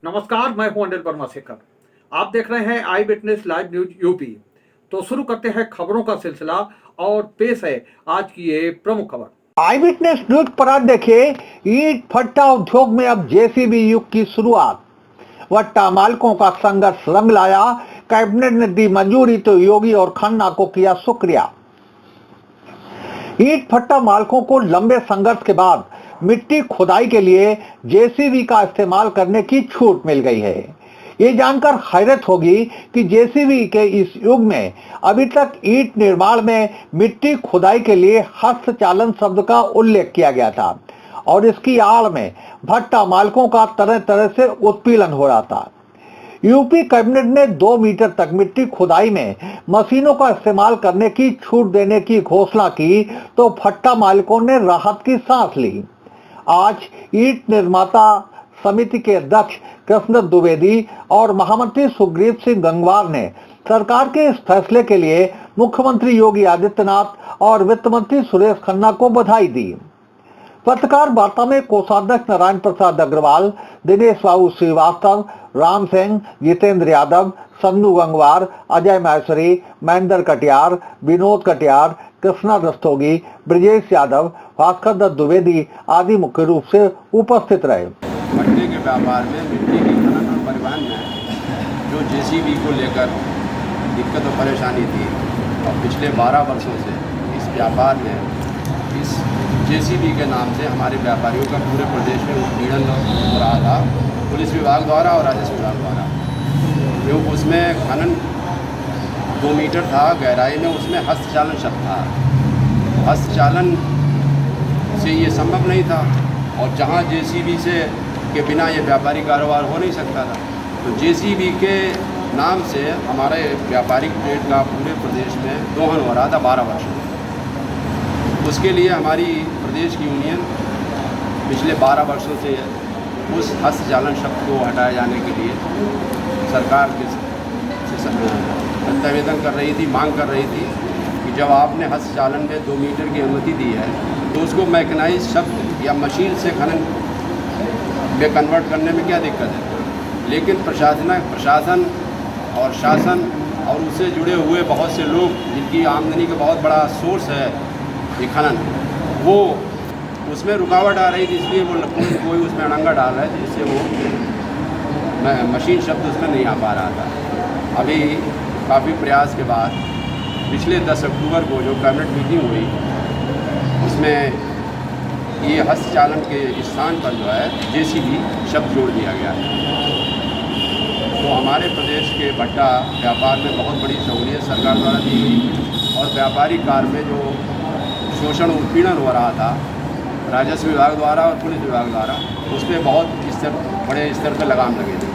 नमस्कार, मैं हूं अनिल वर्मा शेखर। आप देख रहे हैं आई विटनेस लाइव न्यूज यूपी। तो शुरू करते हैं खबरों का सिलसिला और पेश है आज की ये प्रमुख खबर। आई विटनेस न्यूज पर आज देखिए, ईंट भट्टा उद्योग में अब जेसीबी युग की शुरुआत। भट्टा मालिकों का संघर्ष रंग लाया, कैबिनेट ने दी मंजूरी तो योगी और खन्ना को किया शुक्रिया। ईंट भट्टा मालिकों को लंबे संघर्ष के बाद मिट्टी खुदाई के लिए जेसीबी का इस्तेमाल करने की छूट मिल गई है। ये जानकर हैरत होगी कि जेसीबी के इस युग में अभी तक ईंट निर्माण में मिट्टी खुदाई के लिए हस्तचालन शब्द का उल्लेख किया गया था और इसकी आड़ में भट्टा मालिकों का तरह तरह से उत्पीड़न हो रहा था। यूपी कैबिनेट ने 2 मीटर तक मिट्टी खुदाई में मशीनों का इस्तेमाल करने की छूट देने की घोषणा की तो भट्टा मालिकों ने राहत की सांस ली। आज ईंट निर्माता समिति के अध्यक्ष कृष्ण द्विवेदी और महामंत्री सुग्रीव सिंह गंगवार ने सरकार के इस फैसले के लिए मुख्यमंत्री योगी आदित्यनाथ और वित्त मंत्री सुरेश खन्ना को बधाई दी। पत्रकार वार्ता में कोषाध्यक्ष नारायण प्रसाद अग्रवाल, दिनेश बाबू श्रीवास्तव, राम सिंह, जितेंद्र यादव, सन्नू गंगवार, अजय माहेश्वरी, महेंद्र कटियार, विनोद कटियार, कृष्णा रस्तोगी, ब्रजेश यादव, भास्कर दत्त द्विवेदी आदि मुख्य रूप से उपस्थित रहे। भट्टे के व्यापार में मिट्टी की खनन और परिवहन में जो जेसीबी को लेकर दिक्कत और परेशानी थी और पिछले 12 वर्षों से इस व्यापार में इस जेसीबी के नाम से हमारे व्यापारियों का पूरे प्रदेश में उत्पीड़न हो रहा था, पुलिस विभाग द्वारा और राजस्व विभाग द्वारा। क्योंकि उसमें खनन 2 मीटर था गहराई में, उसमें हस्तचालन शब्द था। हस्तचालन से ये संभव नहीं था और जहाँ जेसीबी से के बिना ये व्यापारी कारोबार हो नहीं सकता था। तो जेसीबी के नाम से हमारे व्यापारिक ट्रेड का पूरे प्रदेश में दोहन हो रहा था 12 वर्षों में। उसके लिए हमारी प्रदेश की यूनियन पिछले 12 वर्षों से उस हस्तचालन शब्द को हटाए जाने के लिए सरकार के से प्रत्यावेदन कर रही थी, मांग कर रही थी कि जब आपने हस्तचालन में 2 मीटर की अनुमति दी है तो उसको मैकेनाइज शब्द या मशीन से खनन में कन्वर्ट करने में क्या दिक्कत है। लेकिन प्रशासन और शासन और उससे जुड़े हुए बहुत से लोग जिनकी आमदनी का बहुत बड़ा सोर्स है ये खनन, वो उसमें रुकावट आ रही थी, इसलिए वो कोई उसमें अड़ंगा डाल रहा है जिससे वो मशीन शब्द उसमें नहीं आ पा रहा था। अभी काफ़ी प्रयास के बाद पिछले 10 अक्टूबर को जो कैबिनेट मीटिंग हुई उसमें ये हस्तचालन के स्थान पर जो है जेसीबी शब्द जोड़ दिया गया है। तो हमारे प्रदेश के भट्टा व्यापार में बहुत बड़ी सहूलियत सरकार द्वारा दी गई और व्यापारिक कार्य में जो शोषण उत्पीड़न हो रहा था राजस्व विभाग द्वारा और पुलिस विभाग द्वारा, उस पर बहुत बड़े स्तर पर लगाम लगे थे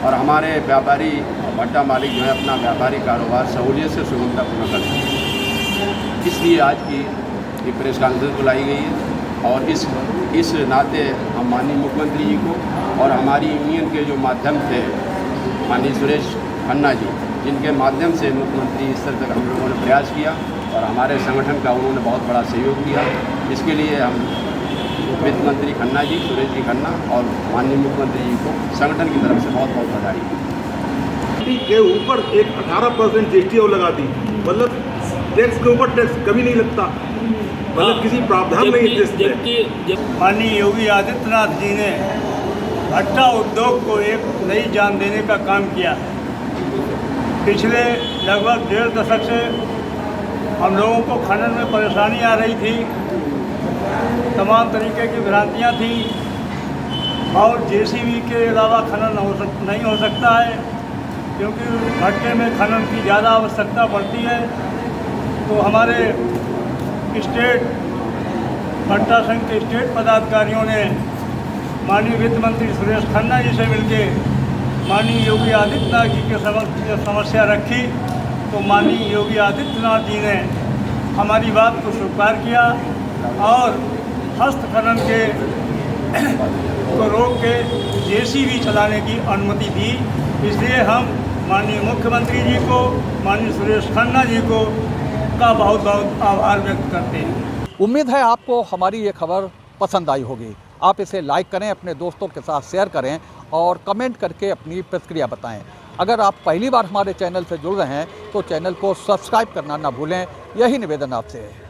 और हमारे व्यापारी भट्टा मालिक जो है अपना व्यापारिक कारोबार सहूलियत से सुगमतापूर्ण कर सकें। इसलिए आज की एक प्रेस कॉन्फ्रेंस बुलाई गई है और इस नाते हम माननीय मुख्यमंत्री जी को और हमारी यूनियन के जो माध्यम थे माननीय सुरेश खन्ना जी, जिनके माध्यम से मुख्यमंत्री स्तर तक हम लोगों ने प्रयास किया और हमारे संगठन का उन्होंने बहुत बड़ा सहयोग किया। इसके लिए हम वित्त मंत्री खन्ना जी, सुरेश जी खन्ना और माननीय मुख्यमंत्री जी को संगठन की तरफ से बहुत बहुत बधाई। के ऊपर एक 18% जीएसटी और लगा दी, मतलब टैक्स के ऊपर टैक्स कभी नहीं लगता, मतलब किसी प्रावधान नहीं। माननीय योगी आदित्यनाथ जी ने भट्टा उद्योग को एक नई जान देने का काम किया है। पिछले लगभग 1.5 दशक से हम लोगों को खनन में परेशानी आ रही थी, तमाम तरीके की भ्रांतियाँ थी और जेसीबी के अलावा खनन नहीं हो सकता है क्योंकि भट्टे में खनन की ज़्यादा आवश्यकता पड़ती है। तो हमारे स्टेट भट्टा संघ के स्टेट पदाधिकारियों ने माननीय वित्त मंत्री सुरेश खन्ना जी से मिलकर माननीय योगी आदित्यनाथ जी के समक्ष समस्या रखी तो माननीय योगी आदित्यनाथ जी ने हमारी बात को स्वीकार किया और हस्त खनन के को रोक के जेसीबी चलाने की अनुमति दी। इसलिए हम माननीय मुख्यमंत्री जी को, माननीय सुरेश खन्ना जी को का बहुत बहुत आभार व्यक्त करते हैं। उम्मीद है आपको हमारी ये खबर पसंद आई होगी। आप इसे लाइक करें, अपने दोस्तों के साथ शेयर करें और कमेंट करके अपनी प्रतिक्रिया बताएं। अगर आप पहली बार हमारे चैनल से जुड़ रहे हैं तो चैनल को सब्सक्राइब करना ना भूलें, यही निवेदन आपसे है।